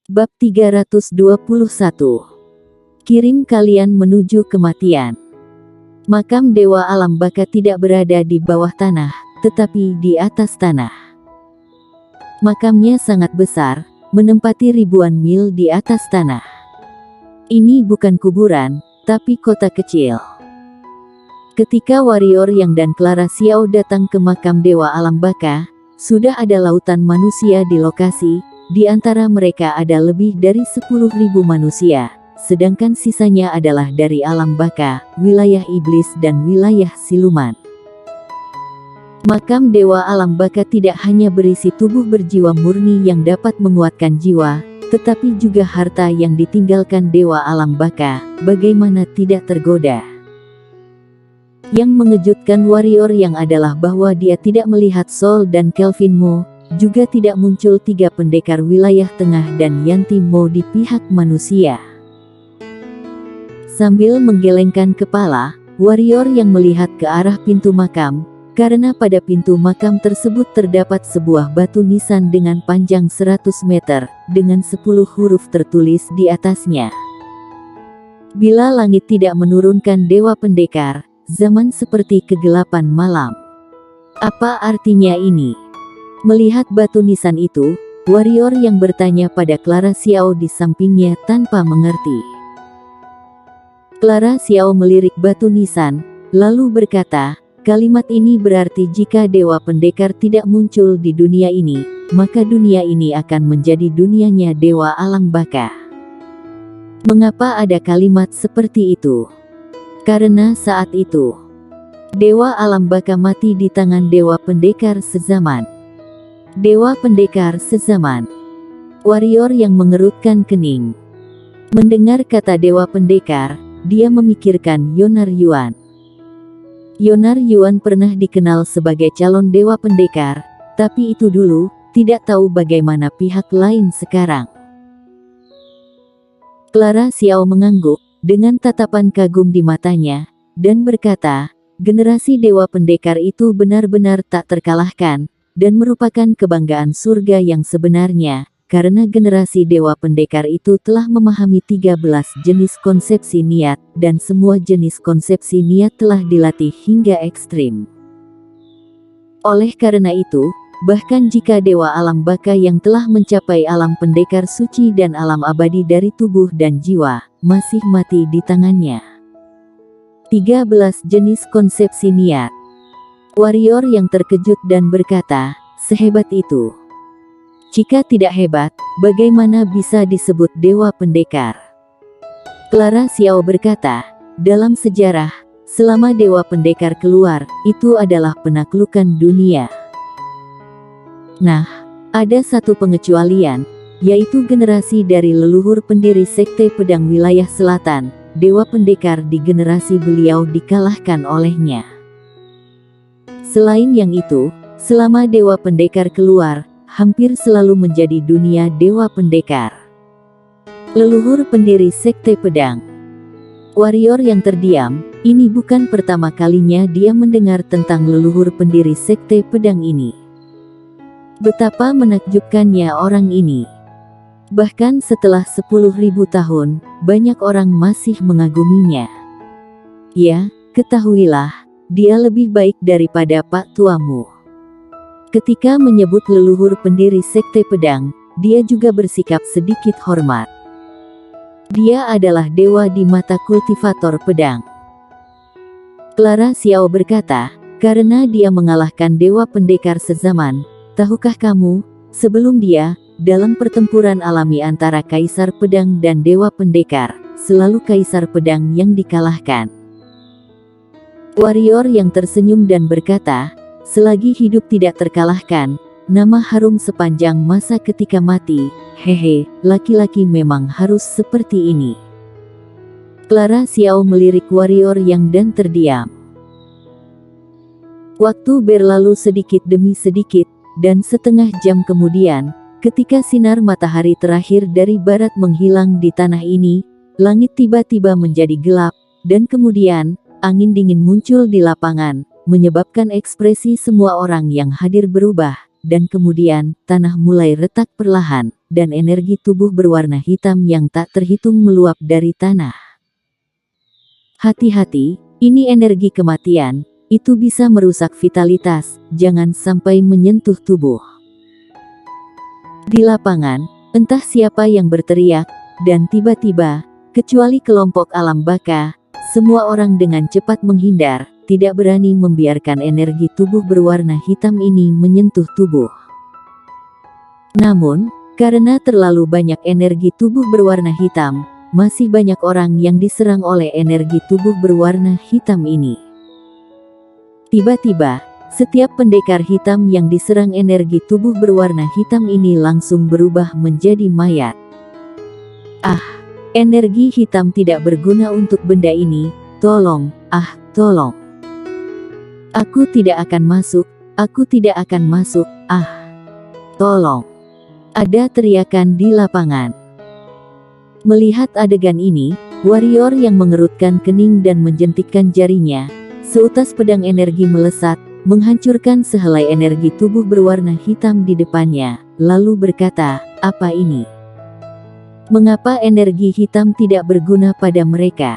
Bab 321. Kirim kalian menuju kematian. Makam Dewa Alam Baka tidak berada di bawah tanah, tetapi di atas tanah. Makamnya sangat besar, menempati ribuan mil di atas tanah. Ini bukan kuburan, tapi kota kecil. Ketika warrior Yang dan Clara Xiao datang ke makam Dewa Alam Baka, sudah ada lautan manusia di lokasi. Di antara mereka ada lebih dari 10.000 manusia, sedangkan sisanya adalah dari alam baka, wilayah iblis dan wilayah siluman. Makam Dewa Alam Baka tidak hanya berisi tubuh berjiwa murni yang dapat menguatkan jiwa, tetapi juga harta yang ditinggalkan Dewa Alam Baka, bagaimana tidak tergoda. Yang mengejutkan warrior Yang adalah bahwa dia tidak melihat Sol dan Kelvin Mo, juga tidak muncul 3 pendekar wilayah tengah dan Yanti Mo di pihak manusia. Sambil menggelengkan kepala, warrior Yang melihat ke arah pintu makam, karena pada pintu makam tersebut terdapat sebuah batu nisan dengan panjang 100 meter, dengan 10 huruf tertulis di atasnya. Bila langit tidak menurunkan dewa pendekar, zaman seperti kegelapan malam. Apa artinya ini? Melihat batu nisan itu, warrior Yang bertanya pada Clara Xiao di sampingnya tanpa mengerti. Clara Xiao melirik batu nisan, lalu berkata, kalimat ini berarti jika dewa pendekar tidak muncul di dunia ini, maka dunia ini akan menjadi dunianya Dewa Alam Baka. Mengapa ada kalimat seperti itu? Karena saat itu, Dewa Alam Baka mati di tangan dewa pendekar sezaman. Dewa pendekar sezaman. Warrior Yang mengerutkan kening. Mendengar kata dewa pendekar, dia memikirkan Yonar Yuan. Yonar Yuan pernah dikenal sebagai calon dewa pendekar, tapi itu dulu, tidak tahu bagaimana pihak lain sekarang. Clara Xiao mengangguk, dengan tatapan kagum di matanya, dan berkata, generasi dewa pendekar itu benar-benar tak terkalahkan, dan merupakan kebanggaan surga yang sebenarnya, karena generasi dewa pendekar itu telah memahami 13 jenis konsepsi niat, dan semua jenis konsepsi niat telah dilatih hingga ekstrim. Oleh karena itu, bahkan jika Dewa Alam Baka yang telah mencapai alam pendekar suci dan alam abadi dari tubuh dan jiwa, masih mati di tangannya. 13 jenis konsepsi niat. Warrior Yang terkejut dan berkata, sehebat itu. Jika tidak hebat, bagaimana bisa disebut dewa pendekar? Clara Xiao berkata, dalam sejarah, selama dewa pendekar keluar, itu adalah penaklukan dunia. Nah, ada satu pengecualian, yaitu generasi dari leluhur pendiri sekte pedang wilayah selatan, dewa pendekar di generasi beliau dikalahkan olehnya. Selain yang itu, selama dewa pendekar keluar, hampir selalu menjadi dunia dewa pendekar. Leluhur pendiri sekte pedang. Warrior Yang terdiam, ini bukan pertama kalinya dia mendengar tentang leluhur pendiri sekte pedang ini. Betapa menakjubkannya orang ini. Bahkan setelah 10.000 tahun, banyak orang masih mengaguminya. Ya, ketahuilah, dia lebih baik daripada Pak Tuamu. Ketika menyebut leluhur pendiri sekte pedang, dia juga bersikap sedikit hormat. Dia adalah dewa di mata kultivator pedang. Clara Xiao berkata, karena dia mengalahkan dewa pendekar sezaman, tahukah kamu, sebelum dia, dalam pertempuran alami antara kaisar pedang dan dewa pendekar, selalu kaisar pedang yang dikalahkan. Warrior Yang tersenyum dan berkata, selagi hidup tidak terkalahkan, nama harum sepanjang masa ketika mati, hehe, laki-laki memang harus seperti ini. Clara Xiao melirik warrior Yang dan terdiam. Waktu berlalu sedikit demi sedikit, dan setengah jam kemudian, ketika sinar matahari terakhir dari barat menghilang di tanah ini, langit tiba-tiba menjadi gelap, dan kemudian, angin dingin muncul di lapangan, menyebabkan ekspresi semua orang yang hadir berubah, dan kemudian, tanah mulai retak perlahan, dan energi tubuh berwarna hitam yang tak terhitung meluap dari tanah. Hati-hati, ini energi kematian, itu bisa merusak vitalitas, jangan sampai menyentuh tubuh. Di lapangan, entah siapa yang berteriak, dan tiba-tiba, kecuali kelompok alam baka, semua orang dengan cepat menghindar, tidak berani membiarkan energi tubuh berwarna hitam ini menyentuh tubuh. Namun, karena terlalu banyak energi tubuh berwarna hitam, masih banyak orang yang diserang oleh energi tubuh berwarna hitam ini. Tiba-tiba, setiap pendekar hitam yang diserang energi tubuh berwarna hitam ini langsung berubah menjadi mayat. Ah, energi hitam tidak berguna untuk benda ini, tolong, tolong. Aku tidak akan masuk, aku tidak akan masuk, tolong. Ada teriakan di lapangan. Melihat adegan ini, warrior yang mengerutkan kening dan menjentikkan jarinya, seutas pedang energi melesat, menghancurkan sehelai energi tubuh berwarna hitam di depannya, lalu berkata, apa ini? Mengapa energi hitam tidak berguna pada mereka?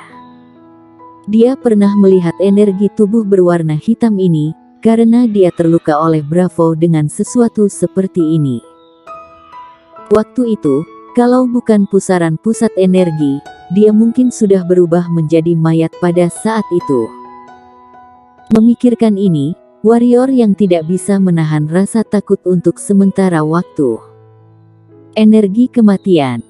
Dia pernah melihat energi tubuh berwarna hitam ini, karena dia terluka oleh Bravo dengan sesuatu seperti ini. Waktu itu, kalau bukan pusaran pusat energi, dia mungkin sudah berubah menjadi mayat pada saat itu. Memikirkan ini, warrior yang tidak bisa menahan rasa takut untuk sementara waktu. Energi kematian.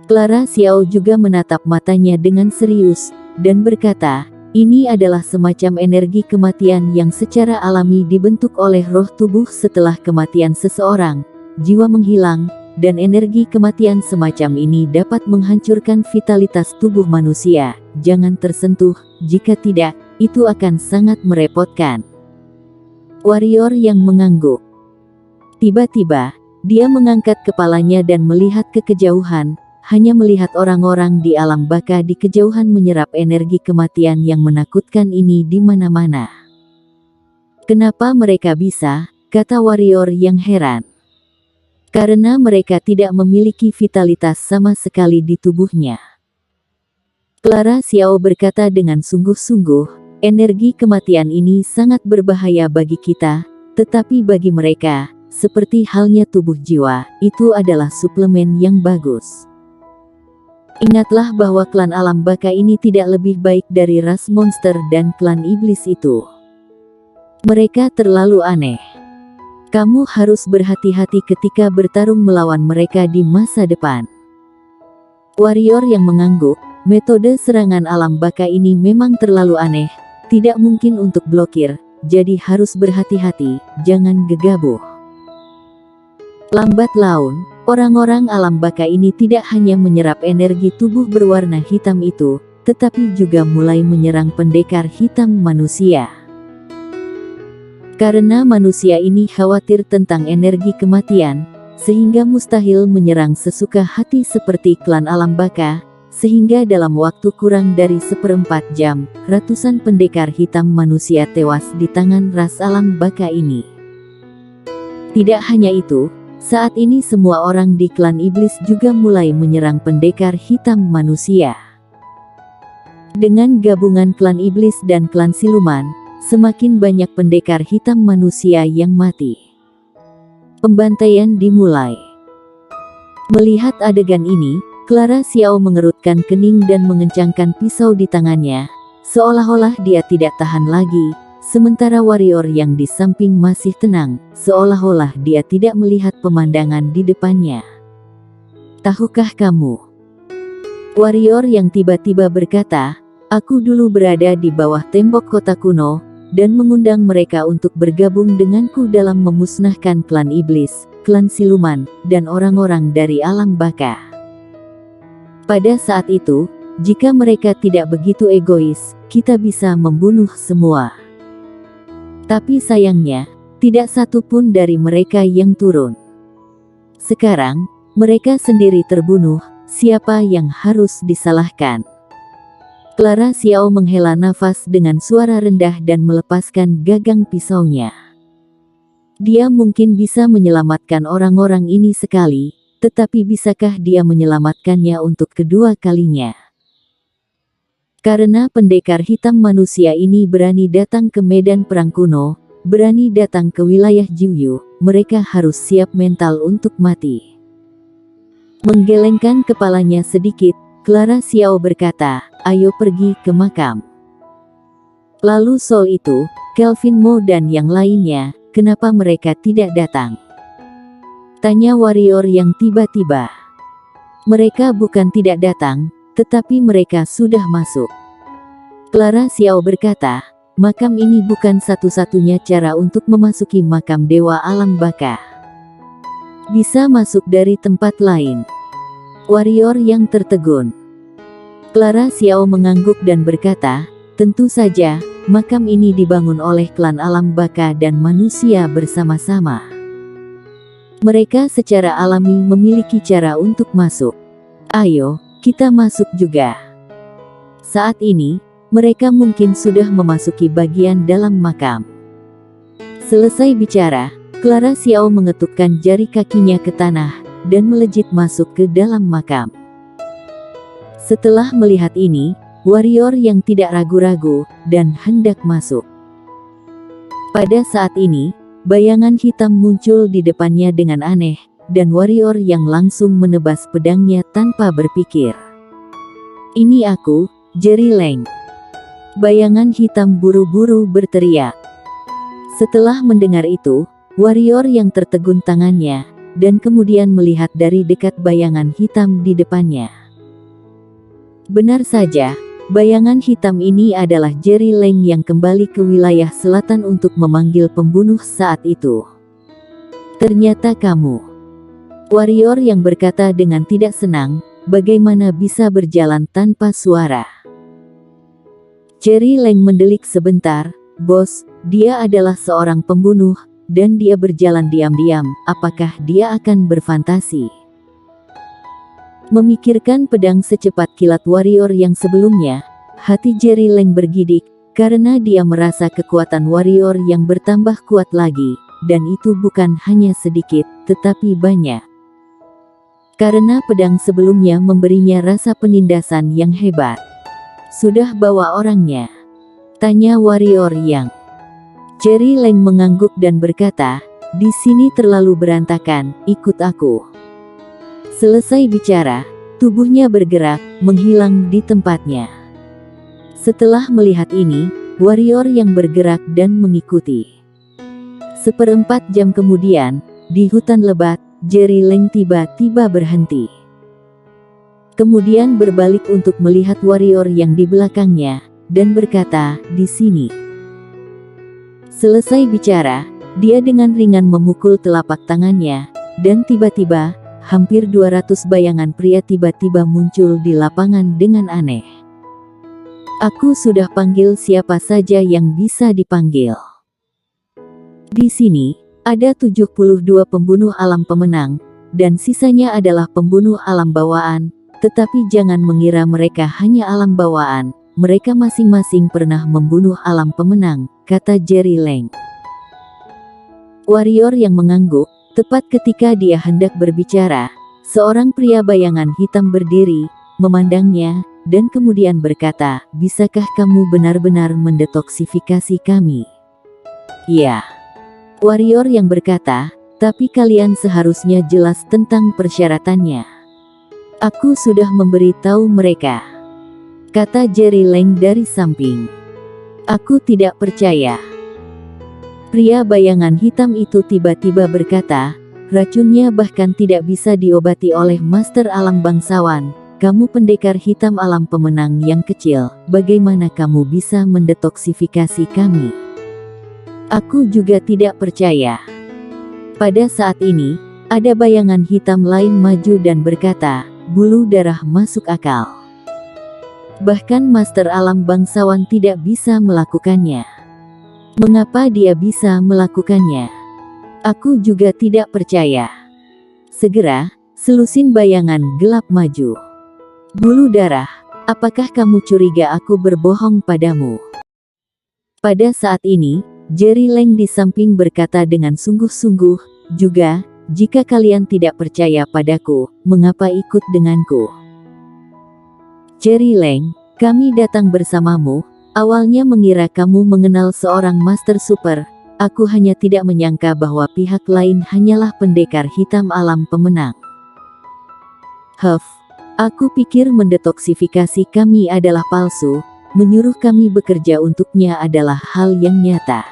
Clara Xiao juga menatap matanya dengan serius, dan berkata, ini adalah semacam energi kematian yang secara alami dibentuk oleh roh tubuh setelah kematian seseorang, jiwa menghilang, dan energi kematian semacam ini dapat menghancurkan vitalitas tubuh manusia. Jangan tersentuh, jika tidak, itu akan sangat merepotkan. Warrior yang mengangguk. Tiba-tiba, dia mengangkat kepalanya dan melihat ke kejauhan, hanya melihat orang-orang di alam baka di kejauhan menyerap energi kematian yang menakutkan ini di mana-mana. Kenapa mereka bisa? Kata warrior yang heran. Karena mereka tidak memiliki vitalitas sama sekali di tubuhnya. Clara Xiao berkata dengan sungguh-sungguh, energi kematian ini sangat berbahaya bagi kita, tetapi bagi mereka, seperti halnya tubuh jiwa, itu adalah suplemen yang bagus. Ingatlah bahwa klan alam baka ini tidak lebih baik dari ras monster dan klan iblis itu. Mereka terlalu aneh. Kamu harus berhati-hati ketika bertarung melawan mereka di masa depan. Warrior yang mengangguk, metode serangan alam baka ini memang terlalu aneh, tidak mungkin untuk blokir, jadi harus berhati-hati, jangan gegabah. Lambat laun, orang-orang alam baka ini tidak hanya menyerap energi tubuh berwarna hitam itu, tetapi juga mulai menyerang pendekar hitam manusia. Karena manusia ini khawatir tentang energi kematian, sehingga mustahil menyerang sesuka hati seperti klan alam baka, sehingga dalam waktu kurang dari 1/4 jam, ratusan pendekar hitam manusia tewas di tangan ras alam baka ini. Tidak hanya itu, saat ini semua orang di klan iblis juga mulai menyerang pendekar hitam manusia. Dengan gabungan klan iblis dan klan siluman, semakin banyak pendekar hitam manusia yang mati. Pembantaian dimulai. Melihat adegan ini, Clara Xiao mengerutkan kening dan mengencangkan pisau di tangannya, seolah-olah dia tidak tahan lagi. Sementara warrior yang di samping masih tenang, seolah-olah dia tidak melihat pemandangan di depannya. Tahukah kamu? Warrior yang tiba-tiba berkata, aku dulu berada di bawah tembok kota kuno, dan mengundang mereka untuk bergabung denganku dalam memusnahkan klan iblis, klan siluman, dan orang-orang dari alam baka. Pada saat itu, jika mereka tidak begitu egois, kita bisa membunuh semua. Tapi sayangnya, tidak satu pun dari mereka yang turun. Sekarang, mereka sendiri terbunuh, siapa yang harus disalahkan? Clara Xiao menghela nafas dengan suara rendah dan melepaskan gagang pisaunya. Dia mungkin bisa menyelamatkan orang-orang ini sekali, tetapi bisakah dia menyelamatkannya untuk kedua kalinya? Karena pendekar hitam manusia ini berani datang ke medan perang kuno, berani datang ke wilayah Jiuyu, mereka harus siap mental untuk mati. Menggelengkan kepalanya sedikit, Clara Xiao berkata, ayo pergi ke makam. Lalu soal itu, Kelvin Mo dan yang lainnya, kenapa mereka tidak datang? Tanya warrior yang tiba-tiba. Mereka bukan tidak datang, tetapi mereka sudah masuk. Clara Xiao berkata, makam ini bukan satu-satunya cara untuk memasuki makam Dewa Alam Baka. Bisa masuk dari tempat lain. Warrior yang tertegun. Clara Xiao mengangguk dan berkata, tentu saja, makam ini dibangun oleh klan Alam Baka dan manusia bersama-sama. Mereka secara alami memiliki cara untuk masuk. Ayo, kita masuk juga. Saat ini, mereka mungkin sudah memasuki bagian dalam makam. Selesai bicara, Clara Xiao mengetukkan jari kakinya ke tanah, dan melejit masuk ke dalam makam. Setelah melihat ini, warrior yang tidak ragu-ragu, dan hendak masuk. Pada saat ini, bayangan hitam muncul di depannya dengan aneh, dan warrior yang langsung menebas pedangnya tanpa berpikir. Ini aku, Jerry Leng. Bayangan hitam buru-buru berteriak. Setelah mendengar itu, warrior yang tertegun tangannya, dan kemudian melihat dari dekat bayangan hitam di depannya. Benar saja, bayangan hitam ini adalah Jerry Leng yang kembali ke wilayah selatan untuk memanggil pembunuh saat itu. Ternyata kamu. Warrior yang berkata dengan tidak senang, bagaimana bisa berjalan tanpa suara. Jerry Leng mendelik sebentar, bos, dia adalah seorang pembunuh, dan dia berjalan diam-diam, apakah dia akan berfantasi? Memikirkan pedang secepat kilat warrior yang sebelumnya, hati Jerry Leng bergidik, karena dia merasa kekuatan warrior yang bertambah kuat lagi, dan itu bukan hanya sedikit, tetapi banyak. Karena pedang sebelumnya memberinya rasa penindasan yang hebat. Sudah bawa orangnya? Tanya warrior yang. Jerry Leng mengangguk dan berkata, di sini terlalu berantakan, ikut aku. Selesai bicara, tubuhnya bergerak, menghilang di tempatnya. Setelah melihat ini, warrior yang bergerak dan mengikuti. 1/4 jam kemudian, di hutan lebat, Jerry Leng tiba-tiba berhenti. Kemudian berbalik untuk melihat warrior yang di belakangnya, dan berkata, di sini. Selesai bicara, dia dengan ringan memukul telapak tangannya, dan tiba-tiba, hampir 200 bayangan pria tiba-tiba muncul di lapangan dengan aneh. Aku sudah panggil siapa saja yang bisa dipanggil. Di sini, ada 72 pembunuh alam pemenang, dan sisanya adalah pembunuh alam bawaan, tetapi jangan mengira mereka hanya alam bawaan, mereka masing-masing pernah membunuh alam pemenang, kata Jerry Leng. Warrior yang mengangguk, tepat ketika dia hendak berbicara, seorang pria bayangan hitam berdiri, memandangnya, dan kemudian berkata, bisakah kamu benar-benar mendetoksifikasi kami? Ya. Warrior yang berkata, tapi kalian seharusnya jelas tentang persyaratannya. Aku sudah memberitahu mereka. Kata Jerry Leng dari samping. Aku tidak percaya. Pria bayangan hitam itu tiba-tiba berkata, racunnya bahkan tidak bisa diobati oleh Master Alam Bangsawan. Kamu pendekar hitam alam pemenang yang kecil, bagaimana kamu bisa mendetoksifikasi kami? Aku juga tidak percaya. Pada saat ini, ada bayangan hitam lain maju dan berkata, bulu darah masuk akal. Bahkan Master Alam Bangsawan tidak bisa melakukannya. Mengapa dia bisa melakukannya? Aku juga tidak percaya. Segera, selusin bayangan gelap maju. Bulu darah, apakah kamu curiga aku berbohong padamu? Pada saat ini, Jerry Leng di samping berkata dengan sungguh-sungguh, juga, jika kalian tidak percaya padaku, mengapa ikut denganku? Jerry Leng, kami datang bersamamu, awalnya mengira kamu mengenal seorang Master Super, aku hanya tidak menyangka bahwa pihak lain hanyalah pendekar hitam alam pemenang. Aku pikir mendetoksifikasi kami adalah palsu, menyuruh kami bekerja untuknya adalah hal yang nyata.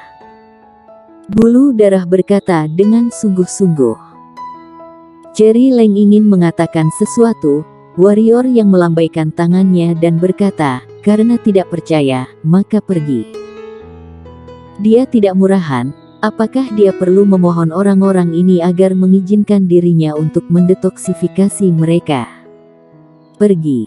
Bulu darah berkata dengan sungguh-sungguh. Jerry Leng ingin mengatakan sesuatu, warrior yang melambaikan tangannya dan berkata, karena tidak percaya, maka pergi. Dia tidak murahan, apakah dia perlu memohon orang-orang ini agar mengizinkan dirinya untuk mendetoksifikasi mereka? Pergi.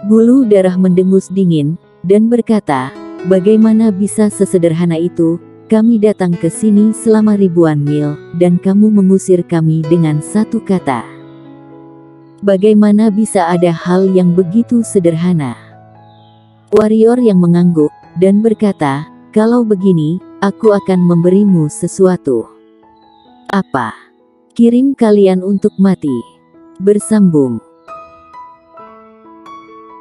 Bulu darah mendengus dingin, dan berkata, bagaimana bisa sesederhana itu? Kami datang ke sini selama ribuan mil, dan kamu mengusir kami dengan satu kata. Bagaimana bisa ada hal yang begitu sederhana? Warrior yang mengangguk, dan berkata, kalau begini, aku akan memberimu sesuatu. Apa? Kirim kalian untuk mati. Bersambung.